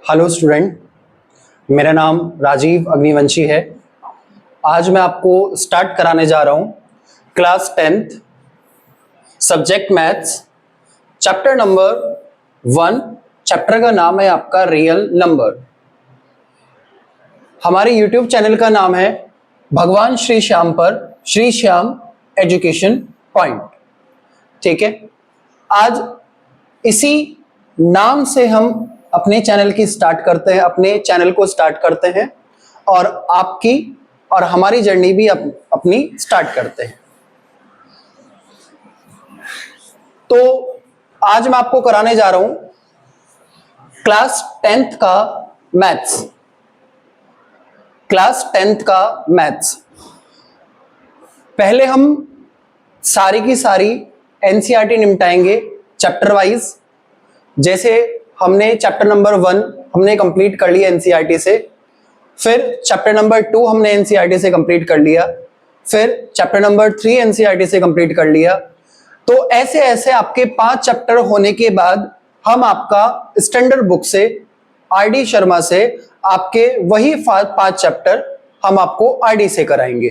Hello student, मेरा नाम राजीव अग्निवंशी है। आज मैं आपको स्टार्ट कराने जा रहा हूँ class 10th subject maths chapter number 1। Chapter का नाम है आपका रियल नंबर। हमारे यूट्यूब चैनल का नाम है भगवान श्री श्याम पर श्री श्याम एजुकेशन पॉइंट। ठीक है, आज इसी नाम से हम अपने चैनल को स्टार्ट करते हैं और आपकी और हमारी जर्नी भी अपनी स्टार्ट करते हैं। तो आज मैं आपको कराने जा रहा हूं क्लास 10th का मैथ्स। पहले हम सारी की सारी एनसीईआरटी निपटाएंगे चैप्टर वाइज। जैसे हमने चैप्टर नंबर 1 हमने कंप्लीट कर लिया एनसीईआरटी से, फिर चैप्टर नंबर 2 हमने एनसीईआरटी से कंप्लीट कर लिया, फिर चैप्टर नंबर 3 एनसीईआरटी से कंप्लीट कर लिया। तो ऐसे ऐसे आपके 5 चैप्टर होने के बाद हम आपका स्टैंडर्ड बुक से आरडी शर्मा से आपके वही 5 चैप्टर हम आपको आरडी से कराएंगे।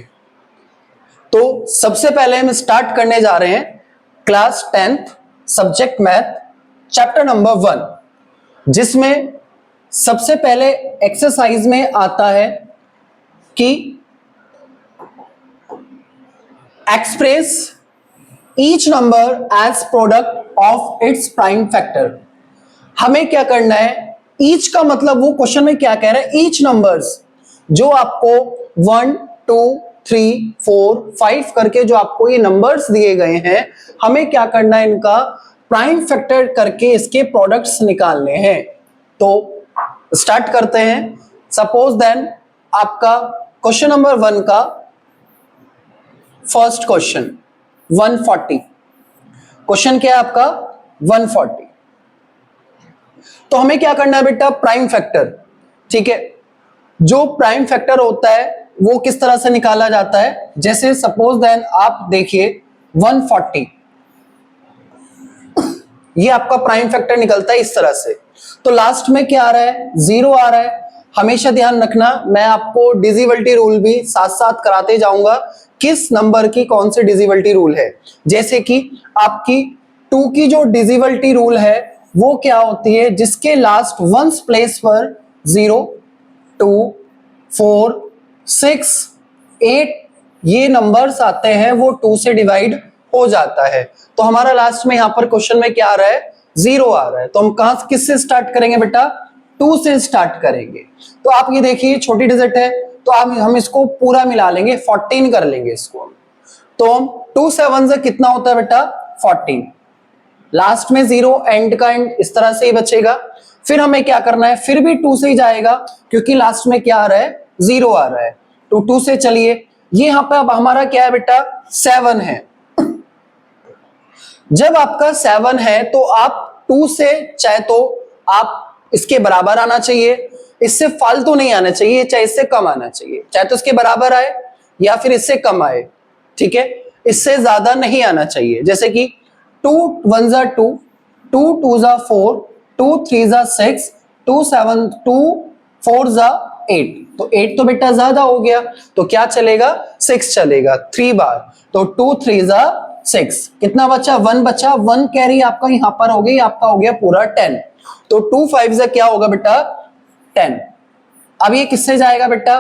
तो सबसे पहले हम स्टार्ट करने जा रहे हैं class 10th subject math chapter number 1, जिसमें सबसे पहले एक्सरसाइज में आता है कि express each number as product of its prime factor. हमें क्या करना है, ईच का मतलब वो क्वेश्चन में क्या कह रहा है, ईच नंबर्स जो आपको 1 2 3 4 5 करके जो आपको ये नंबर्स दिए गए हैं, हमें क्या करना है, इनका प्राइम फैक्टर करके इसके प्रोडक्ट्स निकालने हैं। तो स्टार्ट करते हैं। सपोज देन आपका क्वेश्चन नंबर 1 का फर्स्ट क्वेश्चन 140। क्वेश्चन क्या है आपका 140। तो हमें क्या करना है बेटा, प्राइम फैक्टर। ठीक है, जो प्राइम फैक्टर होता है वो किस तरह से निकाला जाता है, जैसे सपोज देन आप देखिए 140, ये आपका प्राइम फैक्टर निकलता है इस तरह से। तो लास्ट में क्या आ रहा है, 0 आ रहा है। हमेशा ध्यान रखना, मैं आपको डिविजिबिलिटी रूल भी साथ साथ कराते जाऊंगा, किस नंबर की कौन सी डिविजिबिलिटी रूल है। जैसे कि आपकी 2 की जो डिविजिबिलिटी रूल है वो क्या होती है, जिसके लास्ट वंस प्लेस पर 0 2 4 6 8 ये नंबर्स आते हैं, वो 2 से डिवाइड हो जाता है। तो हमारा लास्ट में यहां पर क्वेश्चन में क्या आ रहा है, 0 आ रहा है। तो हम कहां किससे स्टार्ट करेंगे बेटा, 2 से स्टार्ट करेंगे। तो आप ये देखिए छोटी डिजिट है, तो हम इसको पूरा मिला लेंगे, 14 कर लेंगे इसको। तो 2 7 से कितना होता है बेटा, 14। लास्ट में 0, एंड का एंड इस तरह से ही बचेगा। फिर हमें क्या करना है, फिर भी 2 से ही जाएगा, क्योंकि लास्ट में क्या आ रहा है, 0 आ रहा है। तो 2 से चलिए, ये यहां पे अब हमारा क्या है बेटा, 7 है। जब आपका 7 है तो आप 2 से चाहे तो आप इसके बराबर आना चाहिए, इससे फालतू नहीं आना चाहिए, चाहे इससे कम आना चाहिए, चाहे तो इसके बराबर आए या फिर इससे कम आए। ठीक है, इससे ज्यादा नहीं आना चाहिए। जैसे कि 2 1 जा 2, 2 2 जा 4, 2 3 जा 6, 2 7 2 4 जा 8। तो 8 तो बेटा ज्यादा हो गया, तो क्या चलेगा, 6 चलेगा 3 बार। तो 2 3 जा 6, कितना बचा, 1 बचा। 1 कैरी आपका यहां पर हो गई, आपका हो गया पूरा 10। तो 2 5 से क्या होगा बेटा, 10। अब ये किससे जाएगा बेटा,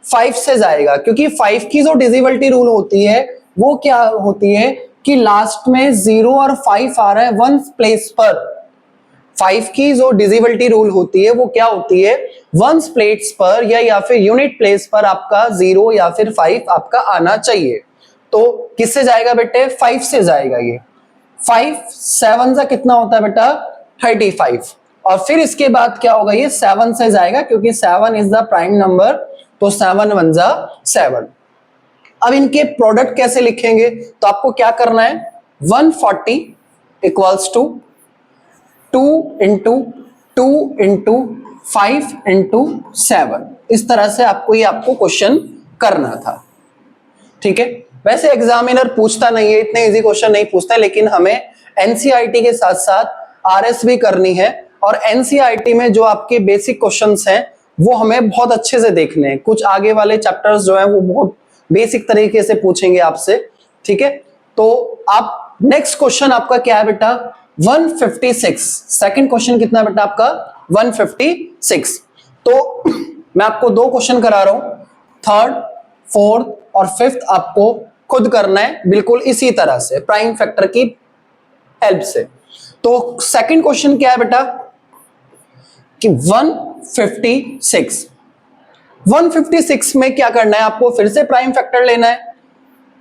5 से जाएगा, क्योंकि 5 की जो डिविजिबिलिटी रूल होती है वो क्या होती है कि लास्ट में 0 और 5 आ रहा है 1 प्लेस पर। 5 की जो डिविजिबिलिटी रूल होती है वो क्या होती है, 1 प्लेस पर या फिर यूनिट प्लेस पर आपका 0 या फिर 5 आपका आना चाहिए। तो किससे जाएगा बेटे, 5 से जाएगा। ये 5 7 से कितना होता है बेटा, 35। और फिर इसके बाद क्या होगा, ये 7 से जाएगा, क्योंकि 7 इज द प्राइम नंबर। तो 7 1 जा 7। अब इनके प्रोडक्ट कैसे लिखेंगे, तो आपको क्या करना है, 140 equals to 2 into 2 into 5 into 7। इस तरह से आपको क्वेश्चन करना था। ठीक है, वैसे एग्जामिनर पूछता नहीं है, इतने इजी क्वेश्चन नहीं पूछता है, लेकिन हमें एनसीईआरटी के साथ साथ आरएस भी करनी है, और एनसीईआरटी में जो आपके बेसिक क्वेश्चंस हैं वो हमें बहुत अच्छे से देखने हैं। कुछ आगे वाले चैप्टर्स जो हैं वो बहुत बेसिक तरीके से पूछेंगे आपसे, ठीक है। तो आप नेक्स्ट क्वेश्चन आपका क्या है बेटा, 156। सेकंड क्वेश्चन कितना बेटा आपका 156। तो मैं आपको दो क्वेश्चन करा रहा हूं, थर्ड, फोर्थ और फिफ्थ आपको खुद करना है बिल्कुल इसी तरह से प्राइम फैक्टर की हेल्प से। तो सेकंड क्वेश्चन क्या है बेटा कि 156 में क्या करना है आपको, फिर से प्राइम फैक्टर लेना है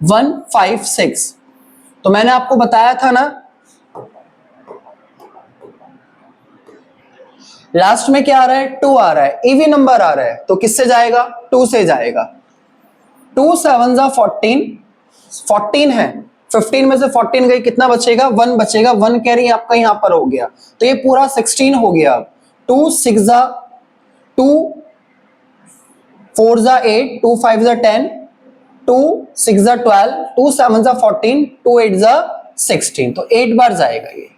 156। तो मैंने आपको बताया था ना लास्ट में क्या आ रहा है, 2 आ रहा है, इवी नंबर आ रहा है, तो किससे जाएगा, 2 से जाएगा। 2 7 जा 14, 14 है, 15 में से 14 गई, कितना बचेगा, 1 बचेगा, 1 कैरी आपका यहां पर हो गया, तो ये पूरा 16 हो गया। 2 6 जा 2 4 जा 8, 2 5 जा 10, 2 6 जा 12, 2 7 जा 14, 2 8 जा 16, तो 8 बार जाएगा ये।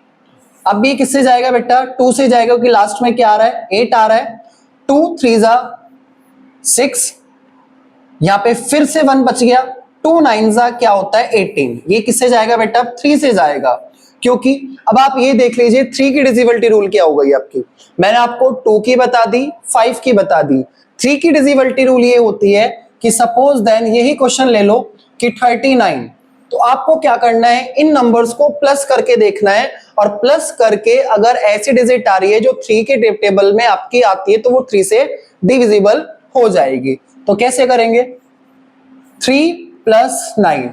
अब ये किससे जाएगा बेटा, 2 से जाएगा क्योंकि लास्ट में क्या आ रहा है, 8 आ रहा है। 2 3 जा 6, यहां पे फिर से 1 बच गया। 2 9 जा क्या होता है 18, ये किससे जाएगा बेटा, 3 से जाएगा। क्योंकि अब आप ये देख लीजिए 3 की डिविजिबिलिटी रूल क्या हो गई आपकी, मैंने आपको 2 की बता दी, 5 की बता दी। 3 की डिविजिबिलिटी रूल ये होती है कि सपोज देन यही क्वेश्चन ले लो कि 39, तो आपको क्या करना है, इन नंबर्स को प्लस करके देखना है, और प्लस करके अगर ऐसी डिजिट आ रही है जो 3 के टेबल में आपकी आती है तो वो 3 से डिविजिबल हो जाएगी। तो कैसे करेंगे, 3 + 9,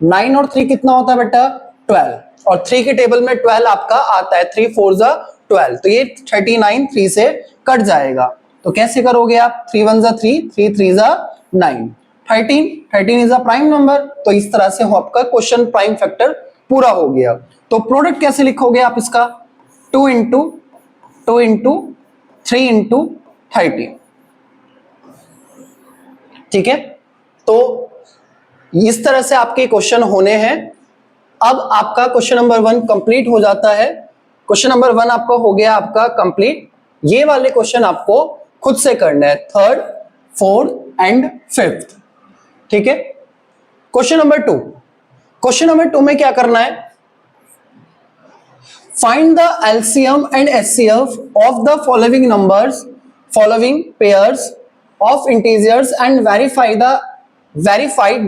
9 और 3 कितना होता है बेटा 12, और 3 के टेबल में 12 आपका आता है, 3 4 जा 12, तो ये 39 3 से कट जाएगा। तो कैसे करोगे आप, 3 1 जा 3, 3 3 जा 9, 13 इज अ प्राइम नंबर। तो इस तरह से आपका क्वेश्चन प्राइम फैक्टर पूरा हो गया। तो प्रोडक्ट कैसे लिखोगे आप इसका, 2 × 2 × 3 × 13, ठीक है। तो इस तरह से आपके क्वेश्चन होने हैं। अब आपका क्वेश्चन नंबर 1 कंप्लीट हो जाता है। क्वेश्चन नंबर 1 आपका हो गया आपका कंप्लीट। ये वाले क्वेश्चन आपको खुद से करना है, थर्ड, फोर्थ एंड फिफ्थ, ठीक है। क्वेश्चन नंबर 2, क्वेश्चन नंबर 2 में क्या करना है, find the LCM and HCF of the following numbers, following pairs of integers and verified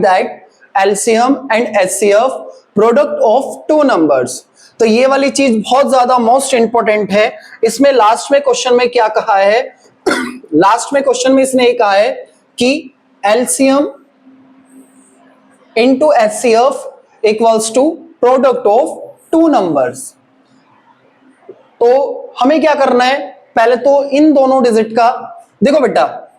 that LCM and HCF product of 2 numbers. तो ये वाली चीज बहुत ज्यादा मोस्ट इंपॉर्टेंट है। इसमें लास्ट में क्वेश्चन में क्या कहा है लास्ट में क्वेश्चन में इसने ये कहा है कि LCM into HCF equals to product of 2 numbers। तो हमें क्या करना है, पहले तो इन दोनों डिजिट का देखो बेटा,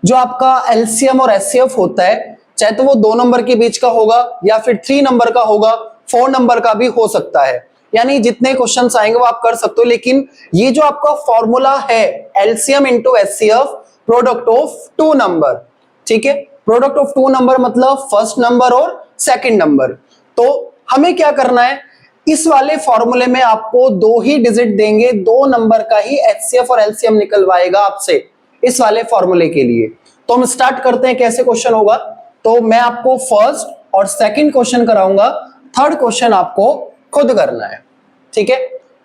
जो आपका LCM और HCF होता है, चाहे तो वो 2 नंबर के बीच का होगा या फिर 3 नंबर का होगा, 4 नंबर का भी हो सकता है, यानी जितने क्वेश्चंस आएंगे वो आप कर सकते हो। लेकिन ये जो आपका फॉर्मूला है LCM into HCF product of 2 number, ठीक है। प्रोडक्ट ऑफ 2 नंबर मतलब फर्स्ट नंबर और सेकंड नंबर। तो हमें क्या करना है, इस वाले फॉर्मूले में आपको 2 ही डिजिट देंगे, 2 नंबर का ही एचसीएफ और एलसीएम निकलवाएगा आपसे इस वाले फॉर्मूले के लिए। तो हम स्टार्ट करते हैं, कैसे क्वेश्चन होगा। तो मैं आपको फर्स्ट और सेकंड क्वेश्चन कराऊंगा, थर्ड क्वेश्चन आपको खुद करना है, ठीक है।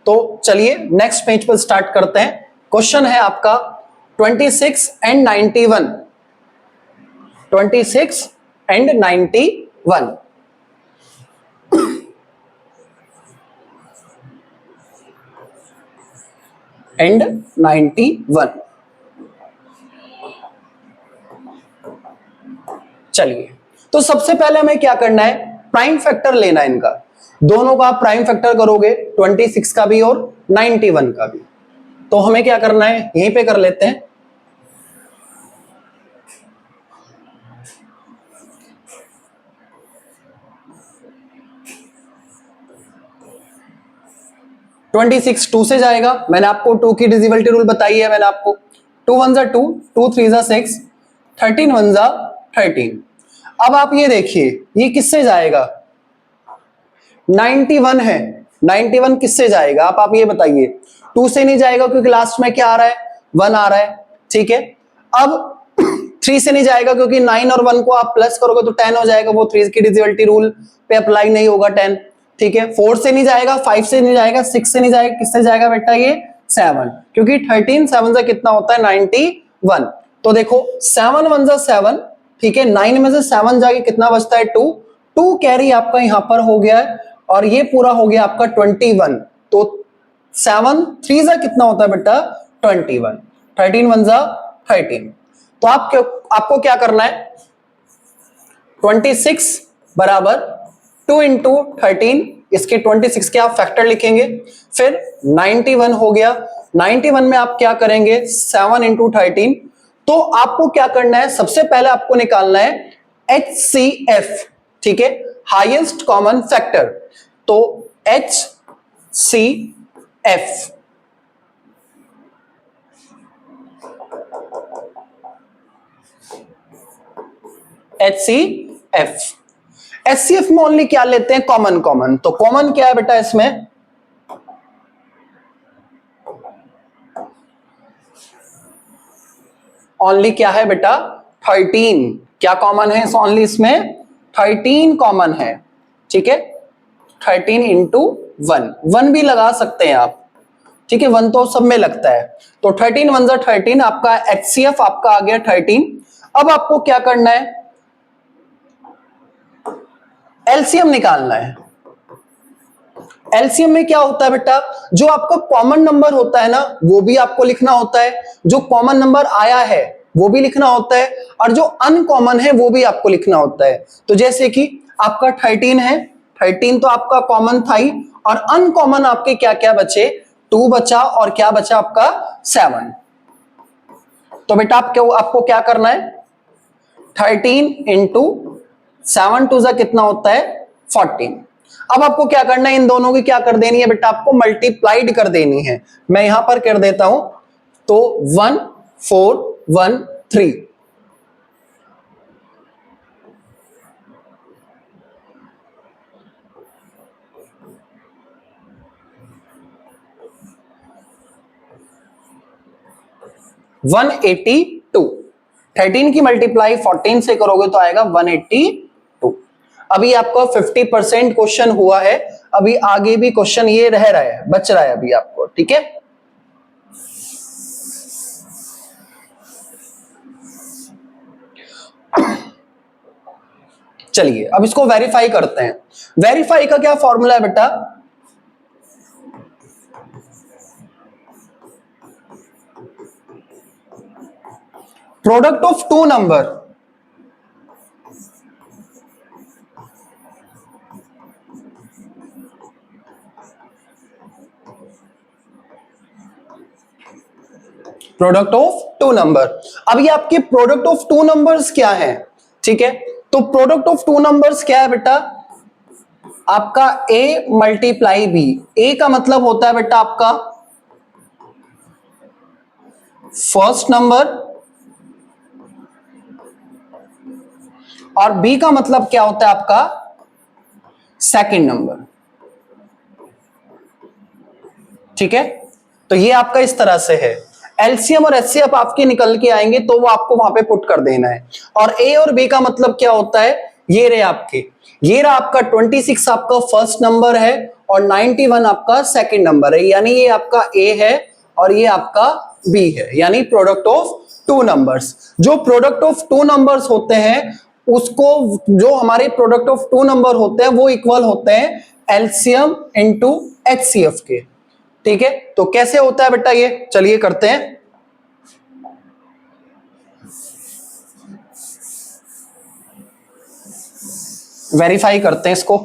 तो चलिए नेक्स्ट पेज पर स्टार्ट करते हैं। क्वेश्चन है आपका 26 एंड 91, 26 एंड 91 एंड 91। चलिए, तो सबसे पहले हमें क्या करना है, प्राइम फैक्टर लेना है इनका। दोनों का आप प्राइम फैक्टर करोगे, 26 का भी और 91 का भी। तो हमें क्या करना है, यहीं पे कर लेते हैं। ट्वेंटी 2 से जाएगा, मैंने आपको 2 की डिविजिबिलिटी रूल बताई है, मैंने आपको 2 1 जा 2, 2 3 जा 6, 13 1 जा 13। अब आप ये देखिए ये किससे जाएगा, 91 है, 91 किससे जाएगा आप ये बताइए। 2 से नहीं जाएगा क्योंकि लास्ट में क्या आ रहा है, 1 आ रहा है, ठीक है। अब 3 से नहीं जाएगा क्योंकि 9 और 1 को आप प्लस करोगे तो 10 हो जाएगा, वो 3 की डिविजिबिलिटी रूल पे अप्लाई नहीं होगा 10, ठीक है। 4 से नहीं जाएगा, 5 से नहीं जाएगा, 6 से नहीं जाएगा, किससे जाएगा बेटा ये 7, क्योंकि 13 7 से कितना होता है 91। तो देखो 7 1 जा 7, ठीक है, 9 में से 7 जाके कितना बचता है 2 कैरी आपका यहां पर हो गया है और ये पूरा हो गया आपका 21। तो 7 3 जा कितना होता है बेटा 21, 13 1 जा 13। तो आपको क्या करना है, 26 बराबर 2 इंटू 13, इसके 26 के आप फैक्टर लिखेंगे, फिर 91 हो गया, 91 में आप क्या करेंगे 7 इंटू 13। तो आपको क्या करना है, सबसे पहले आपको निकालना है HCF, ठीक है, हाईएस्ट कॉमन फैक्टर। तो HCF HCF में ओनली क्या लेते हैं, कॉमन। तो कॉमन क्या है बेटा इसमें, ओनली क्या है बेटा 13। क्या कॉमन है ओनली इसमें 13 कॉमन है, ठीक है। 13 इंटू 1 भी लगा सकते हैं आप, ठीक है, 1 तो सब में लगता है। तो 13 1 जा 13, आपका HCF आपका आ गया 13। अब आपको क्या करना है, एलसीएम निकालना है। एलसीएम में क्या होता है बेटा, जो आपका कॉमन नंबर होता है ना वो भी आपको लिखना होता है, जो कॉमन नंबर आया है वो भी लिखना होता है, और जो अनकॉमन है वो भी आपको लिखना होता है। तो जैसे कि आपका 13 है, 13 तो आपका कॉमन था ही, और अनकॉमन आपके क्या क्या बचे, 2 बचा और क्या बचा आपका 7। तो बेटा आपको क्या करना है, 13 इंटू 7 2 जा कितना होता है 14। अब आपको क्या करना है, इन दोनों की क्या कर देनी है बेटा, आपको मल्टीप्लाइड कर देनी है। मैं यहां पर कर देता हूं, तो 1 4 1 3, वन 82। 13 की मल्टीप्लाई 14 से करोगे तो आएगा 182। अभी आपका 50% क्वेश्चन हुआ है, अभी आगे भी क्वेश्चन ये रह रहा है, बच रहा है अभी आपको, ठीक है। चलिए अब इसको वेरीफाई करते हैं। वेरीफाई का क्या फॉर्मूला है बेटा, product of two number, product of two number. अब ये आपके प्रोडक्ट ऑफ टू नंबर्स क्या है, ठीक है। तो प्रोडक्ट ऑफ टू नंबर्स क्या है बेटा, आपका a मल्टीप्लाई b। a का मतलब होता है बेटा आपका फर्स्ट नंबर, और b का मतलब क्या होता है आपका सेकंड नंबर, ठीक है। तो ये आपका इस तरह से है। एलसीएम और एचसीएफ आपके निकल के आएंगे तो वो आपको वहां पे पुट कर देना है। और ए और बी का मतलब क्या होता है, ये रहे आपके, ये रहा आपका 26 आपका फर्स्ट नंबर है और 91 आपका सेकंड नंबर है, यानी ये आपका ए है और ये आपका बी है, यानी प्रोडक्ट ऑफ टू नंबर्स। जो प्रोडक्ट ऑफ टू नंबर्स होते हैं उसको, जो हमारे प्रोडक्ट ऑफ टू नंबर होते हैं वो इक्वल होते हैं एलसीएम इंटू एचसीएफ के, ठीक है। तो कैसे होता है बेटा ये, चलिए करते हैं। वेरीफाई करते हैं इसको।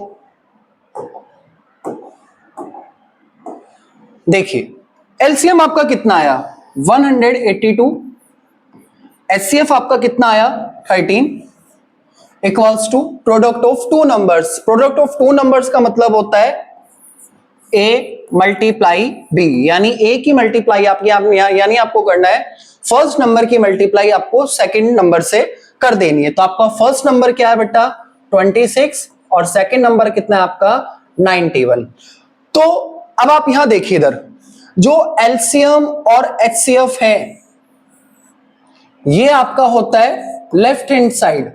देखिए एलसीएम आपका कितना आया 182, एचसीएफ आपका कितना आया 13, equals to product of two numbers. Product of two numbers का मतलब होता है a मल्टीप्लाई b, यानी a की मल्टीप्लाई यानी आपको करना है फर्स्ट नंबर की मल्टीप्लाई आपको सेकंड नंबर से कर देनी है। तो आपका फर्स्ट नंबर क्या है बेटा 26 और सेकंड नंबर कितना है आपका 91। तो अब आप यहां देखिए, इधर जो एलसीएम और एचसीएफ है ये आपका होता है लेफ्ट हैंड साइड,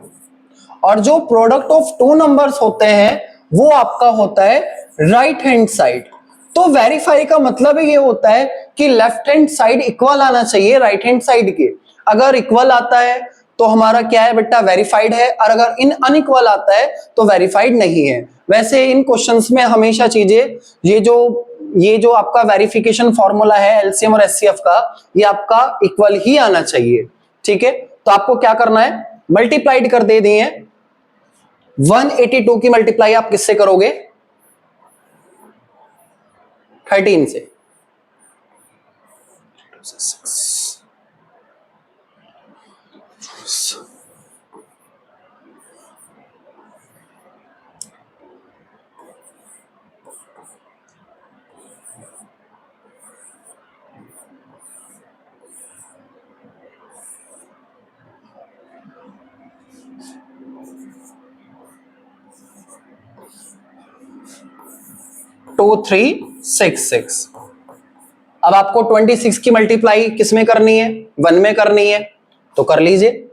और जो प्रोडक्ट ऑफ टू नंबर्स होते हैं वो आपका होता है राइट हैंड साइड। तो वेरीफाई का मतलब ये होता है कि लेफ्ट हैंड साइड इक्वल आना चाहिए राइट हैंड साइड के। अगर इक्वल आता है तो हमारा क्या है बेटा, वेरीफाइड है, और अगर इन अनइक्वल आता है तो वेरीफाइड नहीं है। वैसे इन क्वेश्चंस में हमेशा चीजें ये जो आपका वेरिफिकेशन फॉर्मूला है एलसीएम और एचसीएफ का, ये आपका इक्वल ही आना चाहिए। ठीक है, तो आपको क्या करना है, मल्टीप्लाइड कर दे दिए 182 की मल्टीप्लाई आप किससे करोगे, 13 से। 2366। अब आपको 26 की मल्टीप्लाई किस में करनी है, 1 में करनी है, तो कर लीजिए।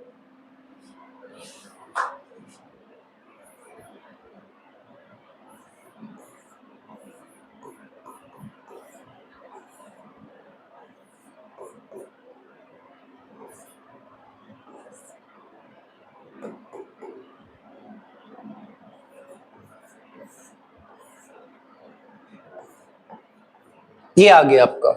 ये आ गया आपका।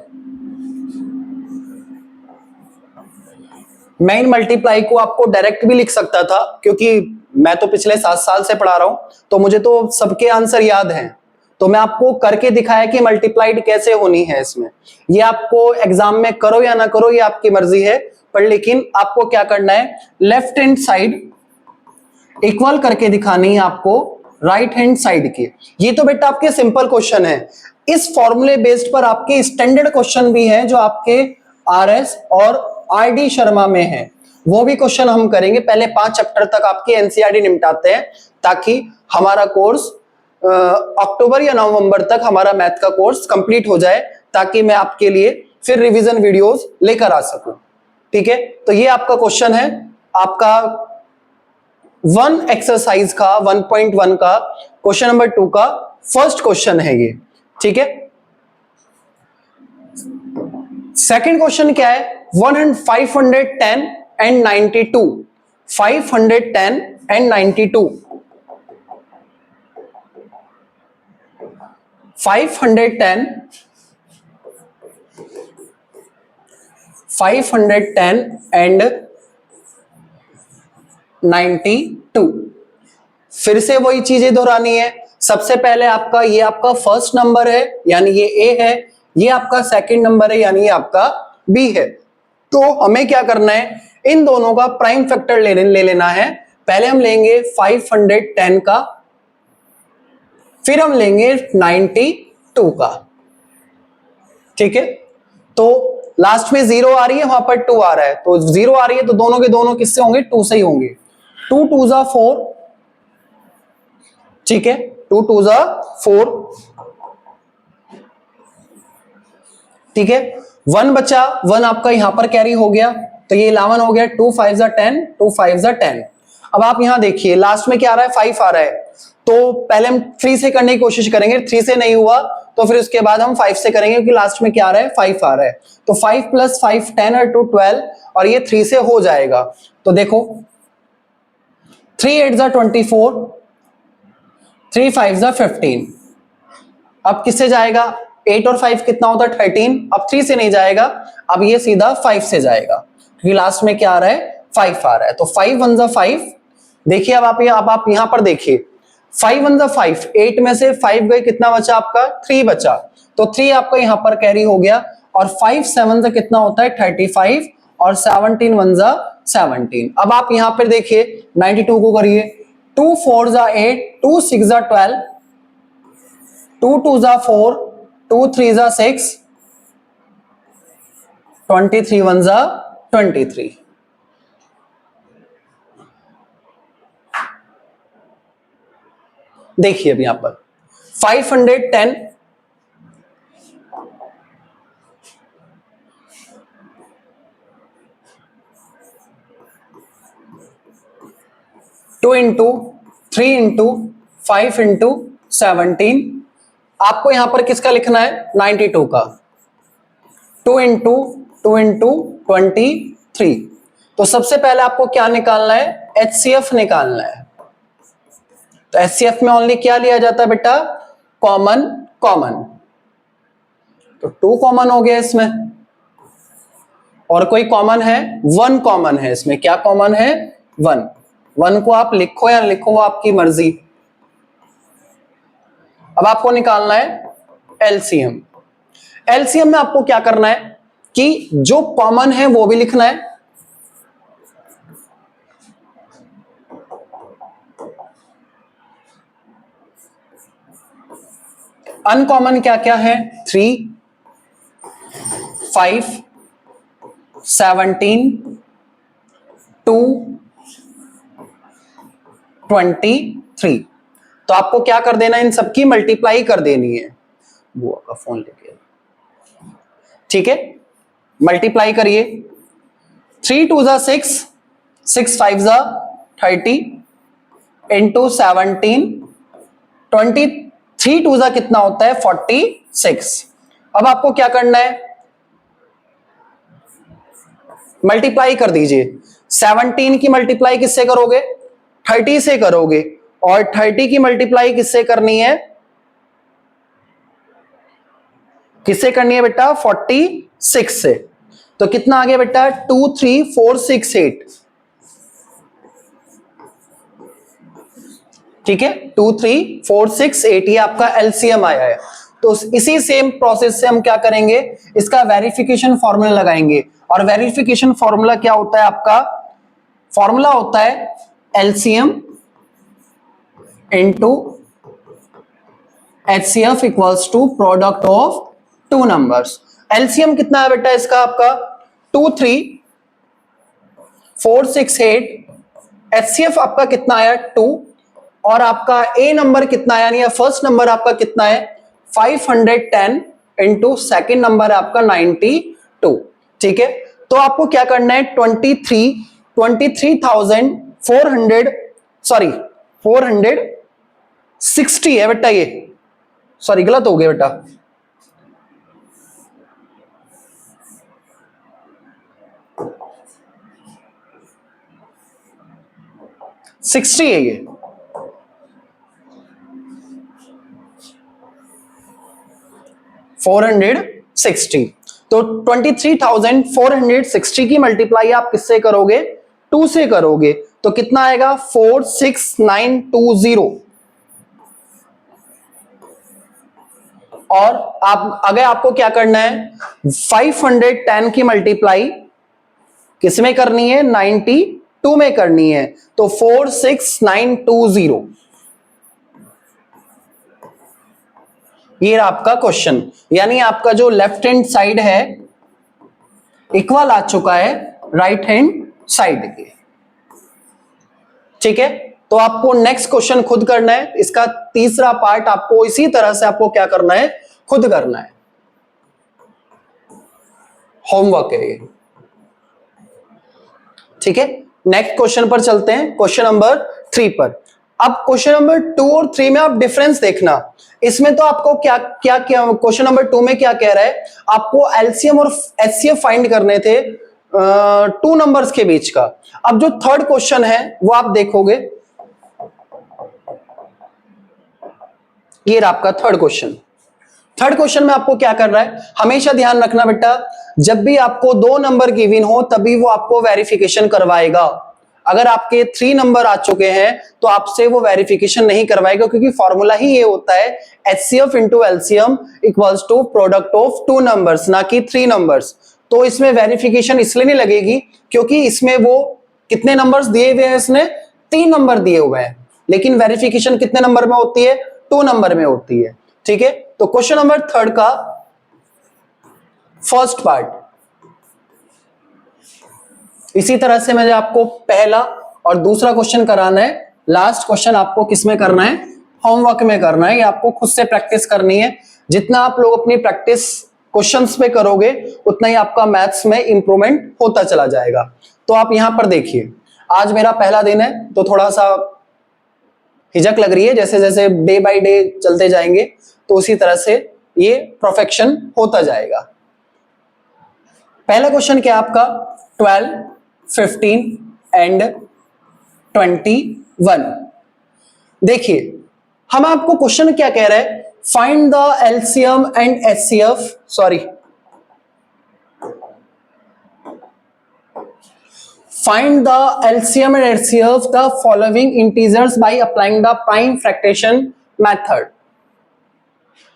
मैं इन मल्टीप्लाई को आपको डायरेक्ट भी लिख सकता था, क्योंकि मैं तो पिछले 7 साल से पढ़ा रहा हूं तो मुझे तो सबके आंसर याद हैं। तो मैं आपको करके दिखाया कि मल्टीप्लाइड कैसे होनी है इसमें। ये आपको एग्जाम में करो या ना करो ये आपकी मर्जी है, पर लेकिन आपको क्या करना है, लेफ्ट हैंड साइड इक्वल करके दिखानी है आपको राइट हैंड साइड की। ये तो बेटा आपके सिंपल क्वेश्चन है। इस फॉर्मूले बेस्ड पर आपके स्टैंडर्ड क्वेश्चन भी हैं जो आपके आरएस और आरडी शर्मा में है, वो भी क्वेश्चन हम करेंगे। पहले 5 चैप्टर तक आपके एनसीईआरटी निपटाते हैं ताकि हमारा कोर्स अक्टूबर या नवंबर तक हमारा मैथ का कोर्स कंप्लीट हो जाए, ताकि मैं आपके लिए फिर रिवीजन वीडियोस लेकर आ सकूं। ठीक है, तो ये आपका क्वेश्चन है आपका 1 एक्सरसाइज का 1.1 का क्वेश्चन नंबर 2 का फर्स्ट क्वेश्चन है ये। ठीक है, सेकंड क्वेश्चन क्या है, 510 एंड 92, 510 एंड 92, 510 एंड 92। फिर से वही चीजें दोहरानी है। सबसे पहले आपका ये आपका फर्स्ट नंबर है यानी ये ए है, ये आपका सेकंड नंबर है यानी ये आपका बी है। तो हमें क्या करना है, इन दोनों का प्राइम फैक्टर ले लेना है। पहले हम लेंगे 510 का, फिर हम लेंगे 92 का। ठीक है, तो लास्ट में 0 आ रही है, वहां पर 2 आ रहा है, तो 0 आ रही है तो दोनों के दोनों किससे होंगे, 2 से ही होंगे। 2 2 जा 4, ठीक है, 2 2 जा 4, ठीक है, 1 बचा, 1 आपका यहां पर कैरी हो गया, तो ये 11 हो गया। 2 5 जा 10, 2 5 जा 10। अब आप यहां देखिए लास्ट में क्या आ रहा है, 5 आ रहा है, तो पहले हम 3 से करने की कोशिश करेंगे, 3 से नहीं हुआ तो फिर उसके बाद हम 5 से करेंगे, क्योंकि लास्ट में क्या आ रहा है, 5 आ रहा है। तो 5 + 5 10 और 2 12, और ये 3 से हो जाएगा। तो देखो 3 8 जा 24, 3 5 जा 15। अब किससे जाएगा, 8 और 5 कितना होता है, 13। अब 3 से नहीं जाएगा, अब ये सीधा 5 से जाएगा, क्योंकि लास्ट में क्या आ रहा है, 5 आ रहा है। तो 5 1 जा 5। देखिए अब आप यहां पर देखिए, 5 1 जा 5, 8 में से 5 गए, कितना बचा आपका, 3 बचा, तो 3 आपका यहां पर कैरी हो गया। और 5 7 जा कितना होता है, 35, और 17 1 जा 17। अब आप यहां पर देखिए 92 को करिए, 2 4 जा 8, 2 6 जा 12, 2 2 जा 4, 2 3 जा 6, 23 1 जा 23। देखिए अब यहां पर 510 2 इंटू 3 इंटू 5 इंटू 17, आपको यहां पर किसका लिखना है 92 का, 2 इंटू 23। तो सबसे पहले आपको क्या निकालना है, HCF निकालना है। तो HCF में ओनली क्या लिया जाता है बेटा, कॉमन कॉमन। तो 2 कॉमन हो गया इसमें, और कोई कॉमन है, 1 कॉमन है इसमें। क्या कॉमन है, 1 को आप लिखो या लिखो, आपकी मर्जी। अब आपको निकालना है LCM। LCM में आपको क्या करना है कि जो कॉमन है वो भी लिखना है, अनकॉमन क्या क्या है, 3, 5, 17, 2, 23। तो आपको क्या कर देना है, इन सबकी मल्टीप्लाई कर देनी है। बुआ का फोन लेके, ठीक है, मल्टीप्लाई करिए। 3 2 जा 6, 6 5 जा 30 इंटू 17, 23 2 जा कितना होता है 46। अब आपको क्या करना है, मल्टीप्लाई कर दीजिए। 17 की मल्टीप्लाई किससे करोगे, 30 से करोगे, और 30 की मल्टीप्लाई किससे करनी है, किससे करनी है बेटा, 46 से। तो कितना आ गया बेटा, 2 3 4 6 8, ठीक है, 2 3 4 6 8, ये आपका LCM आया है। तो इसी सेम प्रोसेस से हम क्या करेंगे, इसका वेरिफिकेशन फॉर्मूला लगाएंगे। और वेरिफिकेशन फॉर्मूला क्या होता है, आपका फॉर्मूला होता है LCM into HCF equals to product of 2 numbers. LCM कितना है बेटा इसका, आपका 2 3 4 6 8, HCF आपका कितना आया 2, और आपका A नंबर कितना आया, यानी फर्स्ट नंबर आपका कितना है 510 इंटू सेकेंड नंबर है आपका 92, ठीक है। तो आपको क्या करना है, 460 है बेटा, ये सॉरी गलत हो गया बेटा, सिक्सटी है ये, $460। तो 23,460 की मल्टीप्लाई आप किससे करोगे, 2 से करोगे। तो कितना आएगा 46920। और आप अगर आपको क्या करना है, 510 की मल्टीप्लाई किसमें करनी है, 92 में करनी है। तो 46920, ये आपका क्वेश्चन। यानी आपका जो लेफ्ट हैंड साइड है इक्वल आ चुका है राइट हैंड साइड के, ठीक है। तो आपको नेक्स्ट क्वेश्चन खुद करना है, इसका तीसरा पार्ट आपको इसी तरह से आपको क्या करना है, खुद करना है, होमवर्क है ये, ठीक है। नेक्स्ट क्वेश्चन पर चलते हैं, क्वेश्चन नंबर 3 पर। अब क्वेश्चन नंबर 2 और 3 में आप डिफरेंस देखना। इसमें तो आपको क्या क्या क्या क्वेश्चन नंबर 2 में क्या कह रहा है, आपको एलसीएम और एचसीएफ फाइंड करने थे 2 नंबर्स के बीच का। अब जो थर्ड क्वेश्चन है वो आप देखोगे, ये आपका थर्ड क्वेश्चन। थर्ड क्वेश्चन में आपको क्या कर रहा है, हमेशा ध्यान रखना बेटा, जब भी आपको 2 नंबर गिवन हो तभी वो आपको वेरिफिकेशन करवाएगा। अगर आपके 3 नंबर आ चुके हैं तो आपसे वो वेरिफिकेशन नहीं करवाएगा, क्योंकि फॉर्मूला ही ये होता है HCF into LCM equals to product of 2 numbers, ना कि 3 नंबर्स। तो इसमें वेरिफिकेशन इसलिए नहीं लगेगी क्योंकि इसमें वो कितने नंबर्स दिए हुए हैं, इसने 3 नंबर दिए हुए हैं, लेकिन वेरिफिकेशन कितने नंबर में होती है, 2 नंबर में होती है, ठीक है। तो क्वेश्चन नंबर 3 का फर्स्ट पार्ट इसी तरह से मुझे आपको पहला और दूसरा क्वेश्चन कराना है। लास्ट क्वेश्चन आपको किसमें करना है, होमवर्क में करना है। ये आपको खुद से प्रैक्टिस करनी है। जितना आप लोग अपनी प्रैक्टिस क्वेश्चंस पे करोगे उतना ही आपका मैथ्स में इंप्रूवमेंट होता चला जाएगा। तो आप यहां पर देखिए, आज मेरा पहला दिन है तो थोड़ा सा हिचक लग रही है, जैसे जैसे डे बाय डे चलते जाएंगे तो उसी तरह से ये परफेक्शन होता जाएगा। पहला क्वेश्चन क्या आपका 12, 15 एंड 21। देखिए हम आपको क्वेश्चन क्या कह रहे हैं, find the LCM and HCF, sorry find the LCM and HCF the following integers by applying the prime fraction method.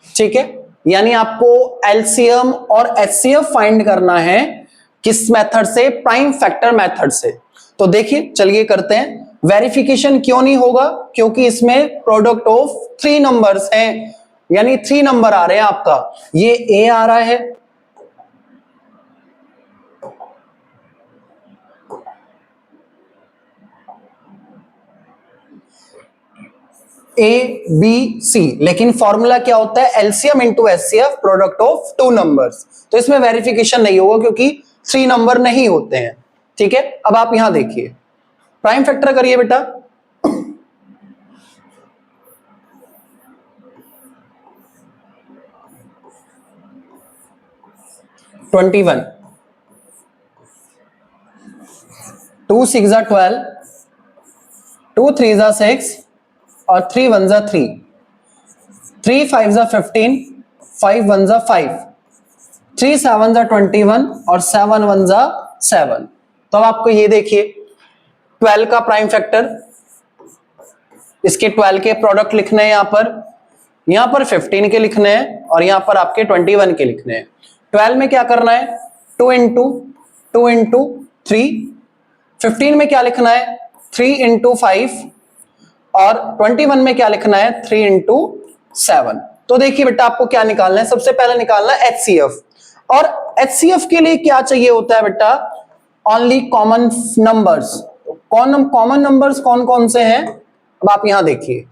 ठीक है, यानी आपको एलसीएम और एचसीएफ फाइंड करना है किस मेथड से, प्राइम फैक्टर मेथड से। तो देखिए चलिए करते हैं। वेरिफिकेशन क्यों नहीं होगा, क्योंकि इसमें प्रोडक्ट ऑफ 3 नंबर्स हैं, यानी 3 नंबर आ रहे हैं आपका, ये ए आ रहा है, ए बी सी, लेकिन फॉर्मूला क्या होता है, LCM into HCF product of 2 numbers. तो इसमें वेरिफिकेशन नहीं होगा क्योंकि 3 नंबर नहीं होते हैं। ठीक है, अब आप यहां देखिए, प्राइम फैक्टर करिए बेटा। ट्वेंटी 2 6 12, 2 3 6 और 3 1 3, 3 5 15, 5 1 5, 3 7 21 और 7 1 7। तो अब आपको ये देखिए 12 का प्राइम फैक्टर, इसके 12 के प्रोडक्ट लिखने हैं, यहां पर 15 के लिखने हैं और यहां पर आपके 21 के लिखने हैं। 12 में क्या करना है, 2 इंटू 3, 15 में क्या लिखना है 3 इंटू 5 और 21 में क्या लिखना है 3 इंटू 7। तो देखिए बेटा आपको क्या निकालना है, सबसे पहले निकालना है एचसीएफ, और एचसीएफ के लिए क्या चाहिए होता है बेटा, only common numbers. Common numbers कौन कौन से हैं, अब आप यहां देखिए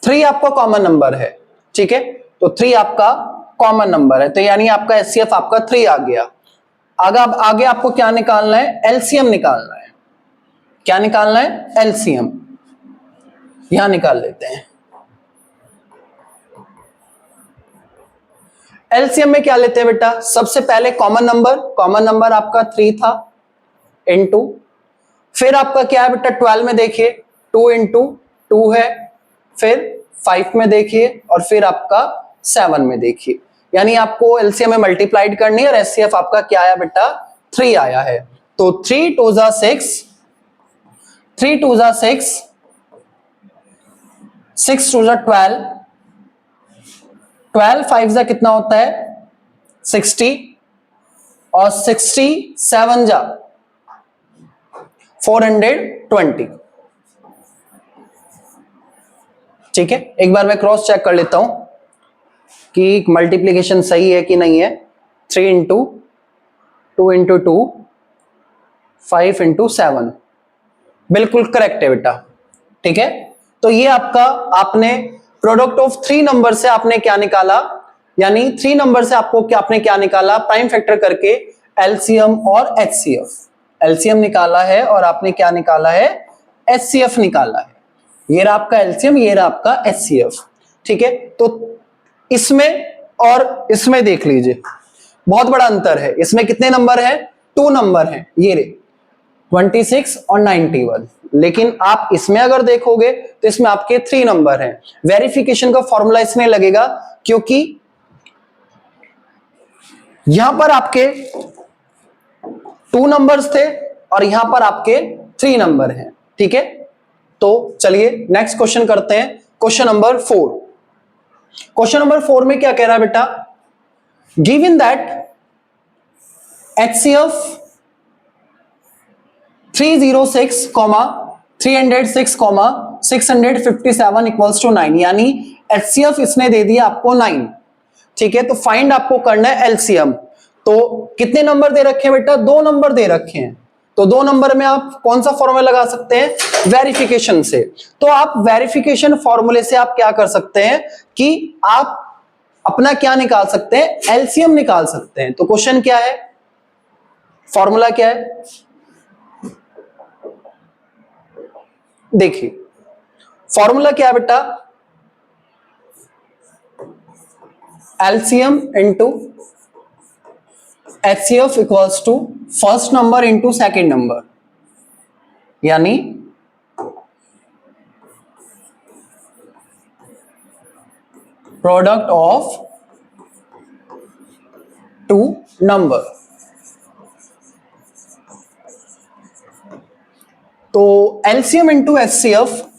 3 आपका कॉमन नंबर है। ठीक है, तो 3 आपका कॉमन नंबर है, तो यानी आपका एचसीएफ आपका 3 आ गया। आगे आपको क्या निकालना है, एलसीएम निकालना है। क्या निकालना है, एलसीएम, यहां निकाल लेते हैं। एलसीएम में क्या लेते हैं बेटा, सबसे पहले कॉमन नंबर आपका 3 था, इनटू फिर आपका क्या है बेटा 12 में देखिए 2 इंटू 2 है, फिर 5 में देखिए और फिर आपका 7 में देखिए, यानी आपको एलसीएम में मल्टीप्लाइड करनी है और एचसीएफ आपका क्या आया बेटा 3 आया है। तो 3 2 6, 3 2 6, 6 2 12, 12 5 कितना होता है 60 और 67 जा 420। ठीक है, एक बार मैं क्रॉस चेक कर लेता हूं कि मल्टीप्लीकेशन सही है कि नहीं है। 3 इंटू 2 इंटू 2, 5 इंटू 7, बिल्कुल करेक्ट है बेटा। ठीक है, तो ये आपका आपने प्रोडक्ट ऑफ 3 नंबर से आपने क्या निकाला, यानी 3 नंबर से आपको क्या आपने क्या निकाला, प्राइम फैक्टर करके एलसीएम और एचसीएफ। एलसीएम निकाला है और आपने क्या निकाला है, एचसीएफ निकाला है। ये रहा आपका एलसीएम, ये रहा आपका एचसीएफ। ठीक है, तो इसमें और इसमें देख लीजिए बहुत बड़ा अंतर है। इसमें कितने नंबर है, 2 नंबर हैं, ये रे 26 और 91, लेकिन आप इसमें अगर देखोगे तो इसमें आपके 3 नंबर हैं। वेरिफिकेशन का फॉर्मूला इसमें लगेगा क्योंकि यहां पर आपके 2 नंबर्स थे और यहां पर आपके 3 नंबर हैं। ठीक है, तो चलिए नेक्स्ट क्वेश्चन करते हैं, क्वेश्चन नंबर 4। क्वेश्चन नंबर 4 में क्या कह रहा है बेटा, given that HCF 306, 306, 657 equals to 9, यानी एचसीएफ इसने दे दिया आपको 9। ठीक है, तो फाइंड आपको करना है एलसीएम। तो कितने नंबर दे रखे हैं बेटा, 2 नंबर दे रखे हैं, तो 2 नंबर में आप कौन सा फॉर्मूला लगा सकते हैं, वेरिफिकेशन से। तो आप वेरिफिकेशन फॉर्मूले से आप क्या कर सकते हैं कि आप अपना क्या निकाल सकते हैं, एलसीएम निकाल सकते हैं। तो क्वेश्चन क्या है, फॉर्मूला क्या है, देखिए फॉर्मूला क्या है बेटा, LCM into HCF equals to first number into second number, यानी प्रोडक्ट ऑफ टू नंबर। तो LCM into HCF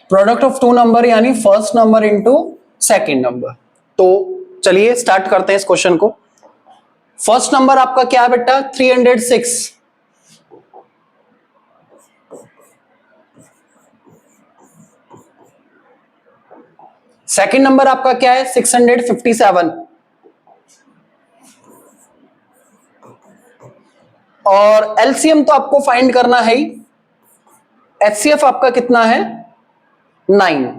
product of two number यानी first number into second number. तो चलिए स्टार्ट करते हैं इस क्वेश्चन को। फर्स्ट नंबर आपका क्या है बेटा, 306। सेकेंड नंबर आपका क्या है, 657। और एलसीएम तो आपको फाइंड करना है ही, एचसीएफ आपका कितना है, 9।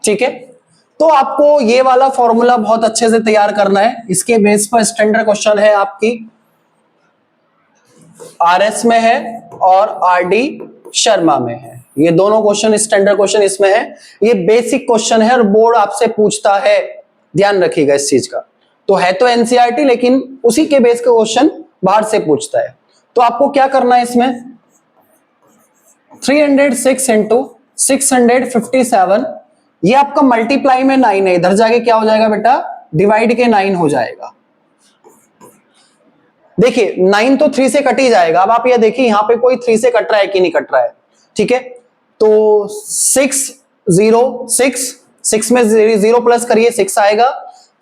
ठीक है, तो आपको ये वाला फॉर्मूला बहुत अच्छे से तैयार करना है। इसके बेस पर स्टैंडर्ड क्वेश्चन है आपकी आरएस में है और आरडी शर्मा में है। ये दोनों क्वेश्चन स्टैंडर्ड क्वेश्चन इसमें है। ये बेसिक क्वेश्चन है और बोर्ड आपसे पूछता है, ध्यान रखिएगा इस चीज का। तो है तो एनसीईआरटी, लेकिन उसी के बेस का क्वेश्चन बाहर से पूछता है। तो आपको क्या करना है इसमें, 306 इंटू 657, ये आपका मल्टीप्लाई में 9 है, इधर जाके क्या हो जाएगा बेटा, डिवाइड के 9 हो जाएगा। देखिए 9 तो 3 से कट ही जाएगा। अब आप ये देखिए यहां पे कोई 3 से कट रहा है कि नहीं कट रहा है। ठीक है, तो 6 में 0 प्लस करिए 6 आएगा,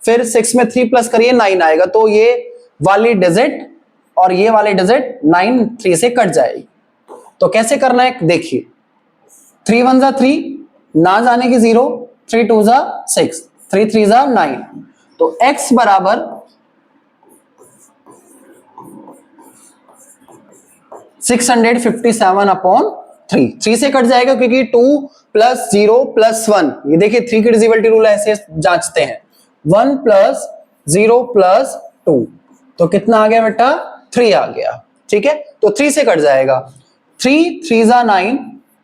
फिर 6 में 3 प्लस करिए 9 आएगा। तो ये वाली डिजिट और ये वाली डिजिट 9 3 से कट जाएगी। तो कैसे करना है देखिए, 3 1 जा 3, ना जाने की 0, 3 2 जा 6, 3 3 जा 9। तो x बराबर 657 अपॉन 3 से कट जाएगा क्योंकि 2 प्लस 0 प्लस 1, ये देखिए 3 की डिविजिबिलिटी रूल ऐसे जांचते हैं, 1 प्लस 0 प्लस 2, तो कितना आ गया बेटा, 3 आ गया। ठीक है, तो 3 से कट जाएगा, 3 3 जा 9,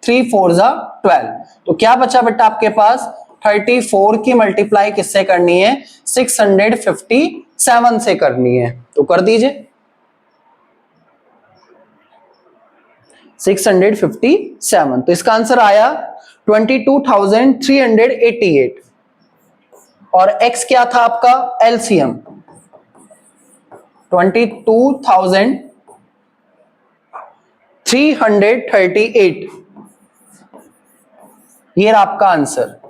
3 4 जा 12। तो क्या बचा बेटा आपके पास, 34 की मल्टीप्लाई किससे करनी है, 657 से करनी है। तो कर दीजिए 657, तो इसका आंसर आया 22,388। और x क्या था आपका, एलसीएम 22,338, ये आपका आंसर।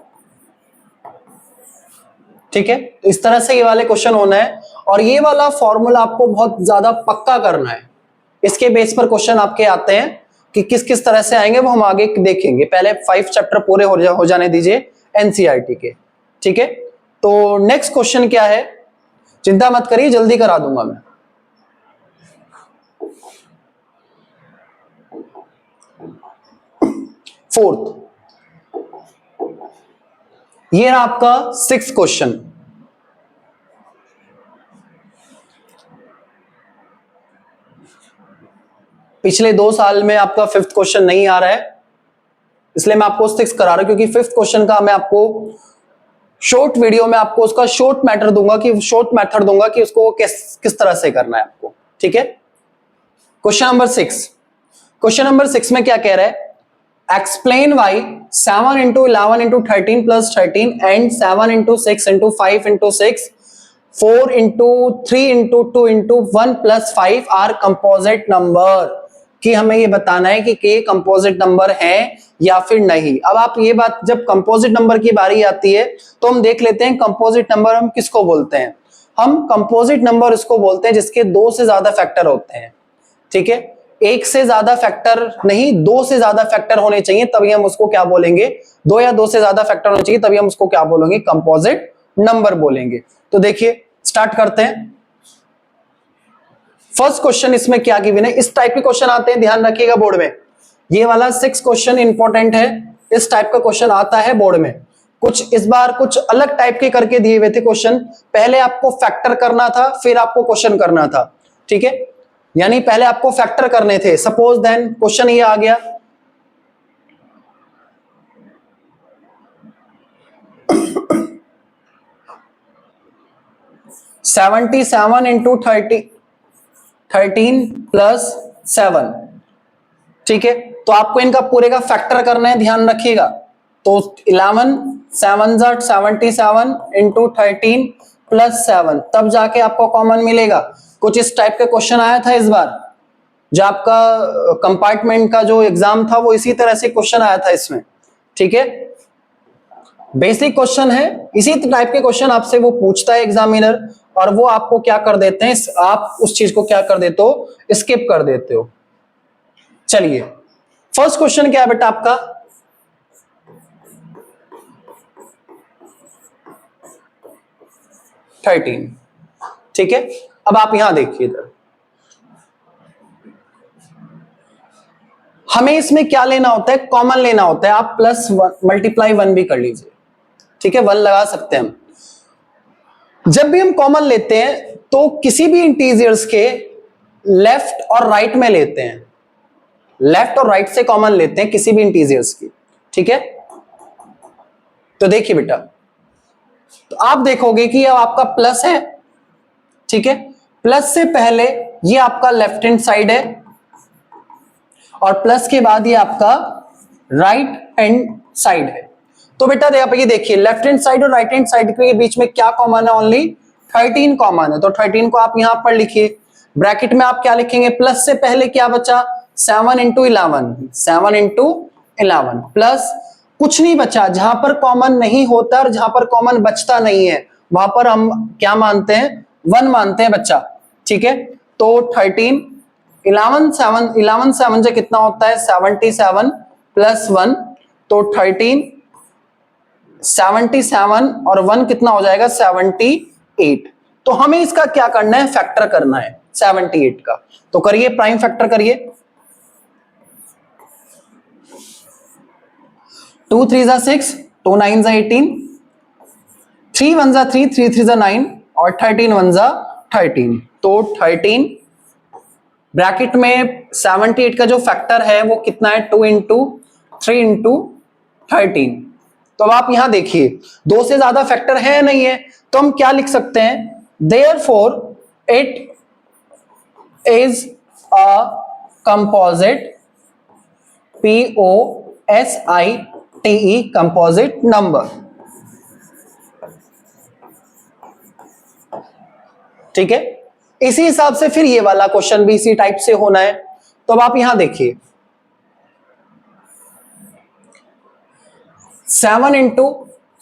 ठीक है, तो इस तरह से ये वाले क्वेश्चन होना है और ये वाला फॉर्मूला आपको बहुत ज्यादा पक्का करना है। इसके बेस पर क्वेश्चन आपके आते हैं कि किस किस तरह से आएंगे वो हम आगे देखेंगे। पहले 5 चैप्टर पूरे हो जाने दीजिए एनसीईआरटी के। ठीक है, तो नेक्स्ट क्वेश्चन क्या है, चिंता मत करिए जल्दी करा दूंगा मैं। फोर्थ, ये रहा आपका 6th क्वेश्चन। पिछले 2 साल में आपका 5th क्वेश्चन नहीं आ रहा है, इसलिए मैं आपको 6 करा रहा हूं, क्योंकि 5th क्वेश्चन का मैं आपको शॉर्ट वीडियो में आपको उसका शॉर्ट मेथड दूंगा कि उसको किस तरह से करना है आपको। ठीक है, क्वेश्चन नंबर 6 में क्या कह रहा है, explain why 7 into 11 into 13 plus 13 and 7 into 6 into 5 into 6 4 into 3 into 2 into 1 plus 5 are composite number। कि हमें ये बताना है कि के कंपोजिट नंबर है या फिर नहीं। अब आप ये बात, जब कंपोजिट नंबर की बारी आती है तो हम देख लेते हैं कंपोजिट नंबर हम किसको बोलते हैं। हम कंपोजिट नंबर उसको बोलते हैं जिसके 2 से ज्यादा फैक्टर होते हैं। ठीक है, 1 से ज्यादा फैक्टर नहीं, 2 से ज्यादा फैक्टर होने चाहिए तभी हम उसको क्या बोलेंगे, 2 या 2 से ज्यादा फैक्टर होने चाहिए तभी हम उसको क्या बोलेंगे, कंपोजिट नंबर बोलेंगे। तो देखिए स्टार्ट करते हैं। फर्स्ट क्वेश्चन इसमें क्या गिवन है, इस टाइप के क्वेश्चन आते हैं, ध्यान रखिएगा बोर्ड में। ये वाला 6 क्वेश्चन इंपॉर्टेंट है इस टाइप का क्वेश्चन आता है बोर्ड में। कुछ इस बार कुछ अलग टाइप के करके दिए हुए थे क्वेश्चन, पहले आपको फैक्टर करना था फिर आपको क्वेश्चन करना था, ठीक है, यानी पहले आपको फैक्टर करने थे। सपोज देन क्वेश्चन ये आ गया 77 इंटू 13 प्लस 7, ठीक है, तो आपको इनका पूरे का फैक्टर करना है, ध्यान रखिएगा। तो 11 7 77 इंटू 13 प्लस 7, तब जाके आपको कॉमन मिलेगा। कुछ इस टाइप का क्वेश्चन आया था इस बार, जो आपका कंपार्टमेंट का जो एग्जाम था वो इसी तरह से क्वेश्चन आया था इसमें, ठीक है, बेसिक क्वेश्चन है। इसी टाइप के क्वेश्चन आपसे वो पूछता है एग्जामिनर, और वो आपको क्या कर देते हैं, आप उस चीज को क्या कर देते हो, स्किप कर देते हो। चलिए फर्स्ट क्वेश्चन क्या है बेटा आपका, थर्टीन, ठीक है। अब आप यहां देखिए इधर, हमें इसमें क्या लेना होता है, कॉमन लेना होता है। आप प्लस मल्टीप्लाई 1 भी कर लीजिए, ठीक है, 1 लगा सकते हैं हम। जब भी हम कॉमन लेते हैं तो किसी भी इंटीजर्स के लेफ्ट और राइट में लेते हैं, लेफ्ट और राइट से कॉमन लेते हैं किसी भी इंटीजर्स की, ठीक है। तो देखिए बेटा, तो आप देखोगे कि अब आपका प्लस है, ठीक है, प्लस से पहले ये आपका लेफ्ट हैंड साइड है और प्लस के बाद ये आपका राइट हैंड साइड है। तो बेटा ये देखिए, लेफ्ट हैंड साइड और राइट हैंड साइड के बीच में क्या कॉमन है, ओनली 13 कॉमन है। तो 13 को आप यहां पर लिखिए, ब्रैकेट में आप क्या लिखेंगे, प्लस से पहले क्या बचा, 7 इंटू 11, 7 इंटू 11 प्लस कुछ नहीं बचा। जहां पर कॉमन नहीं होता और जहां पर कॉमन बचता नहीं है वहां पर हम क्या मानते हैं, 1 मानते हैं बच्चा, ठीक है। तो 13 11 7 से कितना होता है, 77 प्लस 1, तो 13 77 और 1 कितना हो जाएगा, 78। तो हमें इसका क्या करना है, फैक्टर करना है 78 का। तो करिए, प्राइम फैक्टर करिए। 2 3 जा 6, 2 9 जा 18, 3 1 जा 3, 3 3 जा 9 और 13 1 जा 13। तो 13 ब्रैकेट में 78 का जो फैक्टर है वो कितना है, 2 इंटू 3 इंटू 13। तो अब आप यहां देखिए, 2 से ज्यादा फैक्टर है नहीं है, तो हम क्या लिख सकते हैं, therefore it is a composite, POSITE composite number, ठीक है। इसी हिसाब से फिर ये वाला क्वेश्चन भी इसी टाइप से होना है। तो अब आप यहां देखिए, 7 into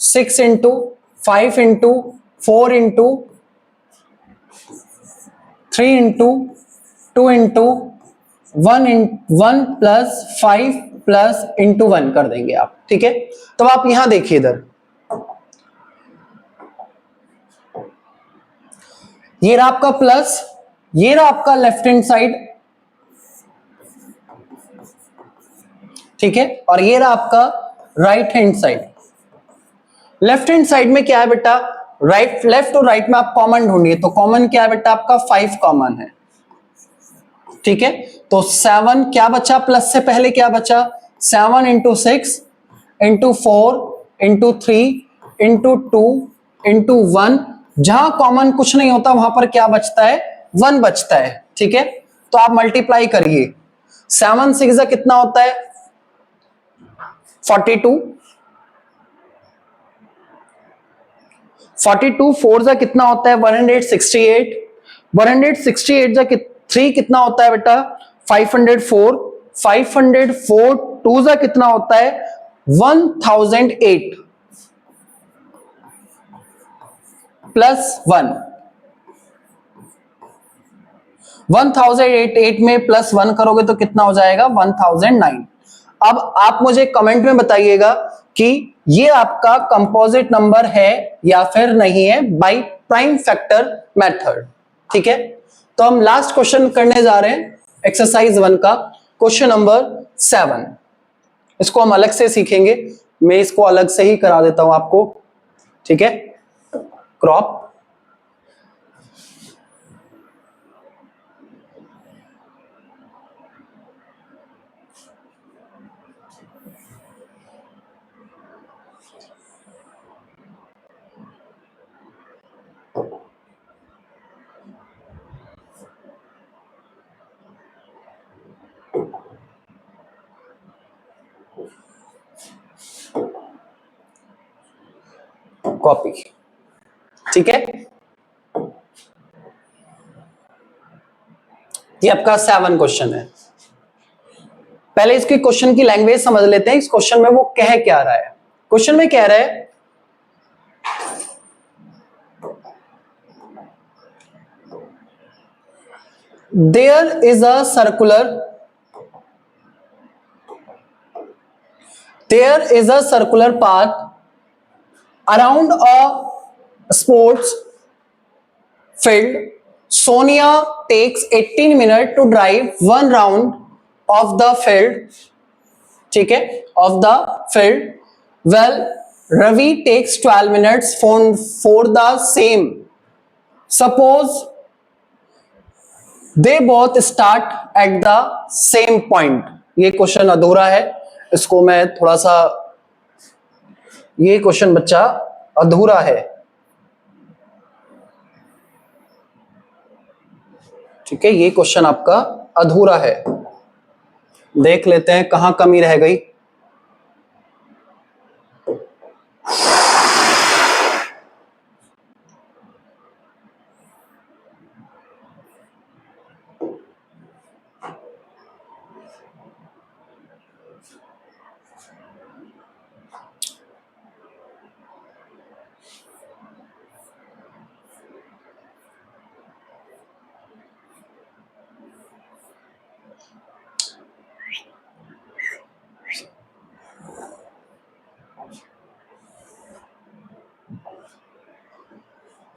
6 into 5 into 4 into 3 into 2 into 1 plus 5 plus into 1 कर देंगे आप, ठीक है। तो आप यहां देखिए, इधर ये रहा आपका प्लस, ये रहा आपका लेफ्ट हैंड साइड, ठीक है, और ये रहा आपका right hand side. Left hand side में क्या है बेटा, राइट, लेफ्ट और राइट में आप कॉमन ढूंढिए, तो कॉमन क्या है बेटा आपका, 5 कॉमन है, ठीक है। तो 7 क्या बचा, प्लस से पहले क्या बचा, 7 into 6 into 4 into 3 into 2 into 1, जहां कॉमन कुछ नहीं होता वहां पर क्या बचता है, 1 बचता है, ठीक है। तो आप मल्टीप्लाई करिए, 7 6 कितना होता है, 42, 42 4 जा कितना होता है, 168, 168 जा 3 कितना होता है बेटा, 504, 504 2 जा कितना होता है, 1008 प्लस 1, 1008 में प्लस 1 करोगे तो कितना हो जाएगा, 1009। अब आप मुझे कमेंट में बताइएगा कि ये आपका कंपोजिट नंबर है या फिर नहीं है, बाय प्राइम फैक्टर मेथड, ठीक है। तो हम लास्ट क्वेश्चन करने जा रहे हैं, एक्सरसाइज 1 का क्वेश्चन नंबर 7। इसको हम अलग से सीखेंगे, मैं इसको अलग से ही करा देता हूं आपको, ठीक है। क्रॉप, कॉपी, ठीक है। ये आपका 7 क्वेश्चन है। पहले इसके क्वेश्चन की लैंग्वेज समझ लेते हैं, इस क्वेश्चन में वो कह क्या रहा है। क्वेश्चन में कह रहा है there is a circular path around a sports field. Sonia takes 18 minutes to drive one round of the field, ठीक है, of the field. Well, Ravi takes 12 minutes for the same. Suppose they both start at the same point. ये question अधूरा है, इसको मैं थोड़ा सा, ये क्वेश्चन बच्चा अधूरा है, ठीक है। ये क्वेश्चन आपका अधूरा है, देख लेते हैं कहां कमी रह गई।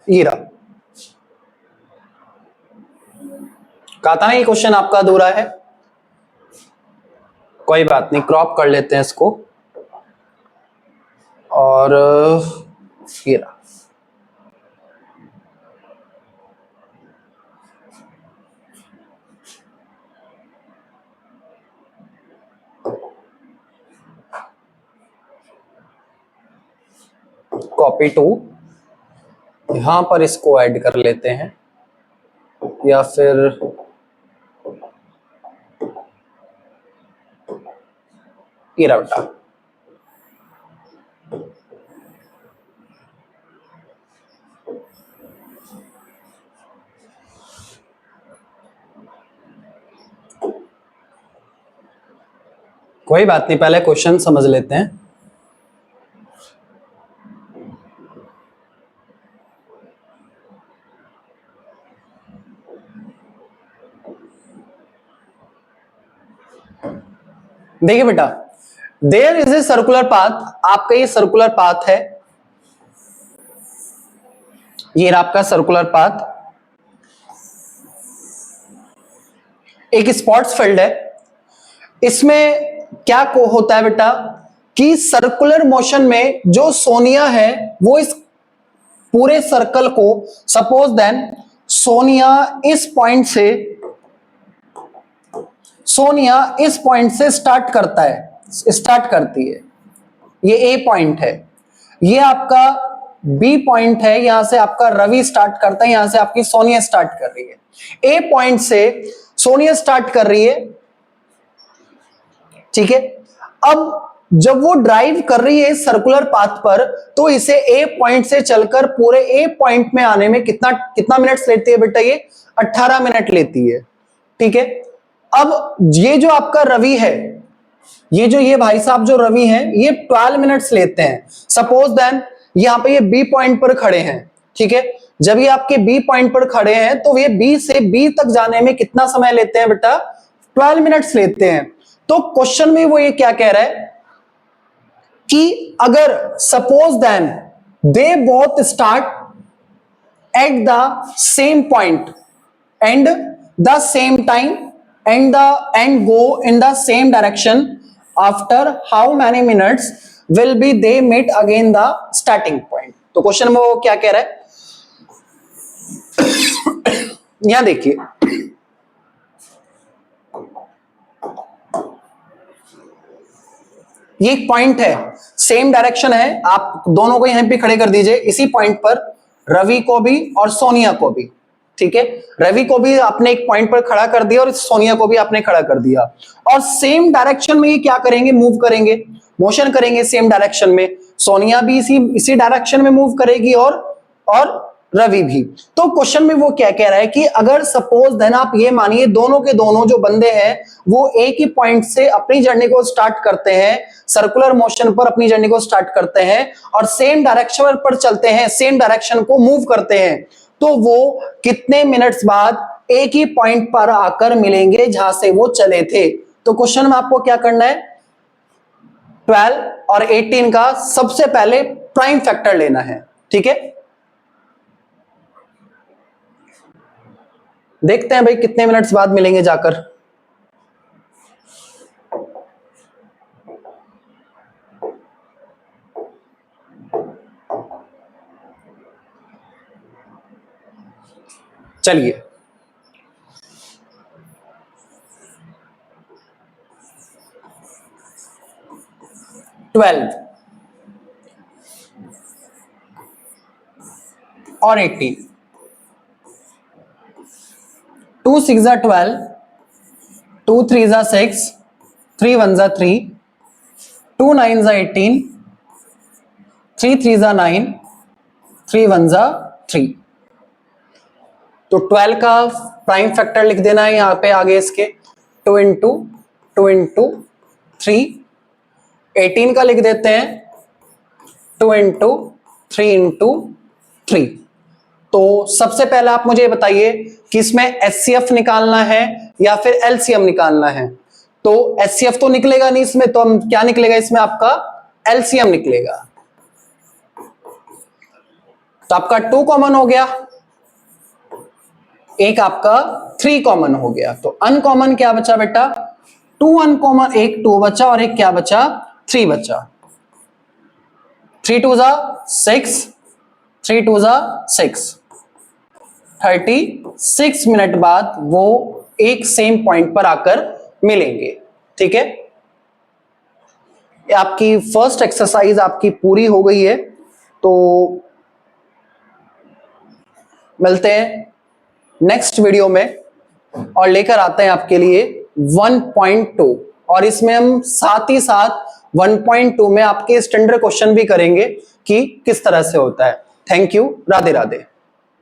ये रहा, कहा था ना ये क्वेश्चन आपका अधूरा है। कोई बात नहीं, क्रॉप कर लेते हैं इसको, और ये रहा। कॉपी टू, यहां पर इसको ऐड कर लेते हैं, या फिर ये रहा बेटा। कोई बात नहीं, पहले क्वेश्चन समझ लेते हैं। देखिए बेटा, there is a circular path, आपका ये सर्कुलर पाथ है, ये आपका सर्कुलर पाथ, एक स्पोर्ट्स फील्ड है। इसमें क्या को होता है बेटा कि सर्कुलर मोशन में जो सोनिया है वो इस पूरे सर्कल को, सपोज देन सोनिया इस पॉइंट से स्टार्ट करती है, ये ए पॉइंट है, ये आपका बी पॉइंट है, यहां से आपका रवि स्टार्ट करता है, यहां से आपकी सोनिया स्टार्ट कर रही है। ए पॉइंट से सोनिया स्टार्ट कर रही है, ठीक है। अब जब वो ड्राइव कर रही है सर्कुलर पाथ पर, तो इसे ए पॉइंट से चलकर पूरे ए पॉइंट में आने में कितना मिनट्स लेती है बेटा, ये 18 मिनट लेती है, ठीक है। अब ये जो आपका रवि है, ये भाई साहब जो रवि हैं, ये 12 मिनट्स लेते हैं। सपोज देन यहां पे ये बी पॉइंट पर खड़े हैं, ठीक है। जब ये आपके बी पॉइंट पर खड़े हैं तो ये बी से बी तक जाने में कितना समय लेते हैं बेटा, 12 मिनट्स लेते हैं। तो क्वेश्चन में वो ये क्या कह रहा है कि अगर suppose then they both start at the same point and the same time and go in the same direction, after how many minutes will be they meet again the starting point. तो question में वो क्या कह रहा है, यहां देखिए ये एक पॉइंट है, सेम डायरेक्शन है, आप दोनों को यहां पे खड़े कर दीजिए, इसी पॉइंट पर रवि को भी और सोनिया को भी, ठीक है, रवि को भी आपने एक पॉइंट पर खड़ा कर दिया और सोनिया को भी आपने खड़ा कर दिया, और सेम डायरेक्शन में ये क्या करेंगे, मूव करेंगे, मोशन करेंगे सेम डायरेक्शन में, सोनिया भी इसी डायरेक्शन में मूव करेगी और रवि भी। तो क्वेश्चन में वो क्या कह रहा है कि अगर सपोज देन आप ये मानिए दोनों के दोनों जो बंदे हैं वो एक ही पॉइंट से अपनी जर्नी को स्टार्ट करते हैं, सर्कुलर मोशन पर अपनी जर्नी को स्टार्ट करते हैं और सेम डायरेक्शन पर चलते हैं, सेम डायरेक्शन को मूव करते हैं, तो वो कितने मिनट्स बाद एक ही पॉइंट पर आकर मिलेंगे जहां से वो चले थे। तो क्वेश्चन में आपको क्या करना है, 12 और 18 का सबसे पहले प्राइम फैक्टर लेना है, ठीक है। देखते हैं भाई कितने मिनट्स बाद मिलेंगे जाकर। चलिए ट्वेल्व और 18, 2 6 12, 2 3 6, 3 1 3, 2 9 18, 3 3 9, 3 1 3। तो 12 का प्राइम फैक्टर लिख देना है यहां पे आगे इसके, 2 इंटू 2 इंटू 3, 18 का लिख देते हैं 2 इंटू 3 इंटू 3। तो सबसे पहले आप मुझे बताइए कि इसमें एचसीएफ निकालना है या फिर एलसीएम निकालना है। तो एचसीएफ तो निकलेगा नहीं इसमें, तो हम क्या निकलेगा इसमें, आपका एलसीएम निकलेगा। तो आपका 2 कॉमन हो गया, एक आपका 3 कॉमन हो गया, तो अनकॉमन क्या बचा बेटा, 2 अनकॉमन, एक 2 बचा और एक क्या बचा, 3 बचा। 3 2 6, 3 2 6, 36 मिनट बाद वो एक सेम पॉइंट पर आकर मिलेंगे, ठीक है। आपकी फर्स्ट एक्सरसाइज आपकी पूरी हो गई है, तो मिलते हैं नेक्स्ट वीडियो में और लेकर आते हैं आपके लिए 1.2, और इसमें हम साथ ही साथ 1.2 में आपके स्टैंडर्ड क्वेश्चन भी करेंगे कि किस तरह से होता है। Thank you, Radhe Radhe.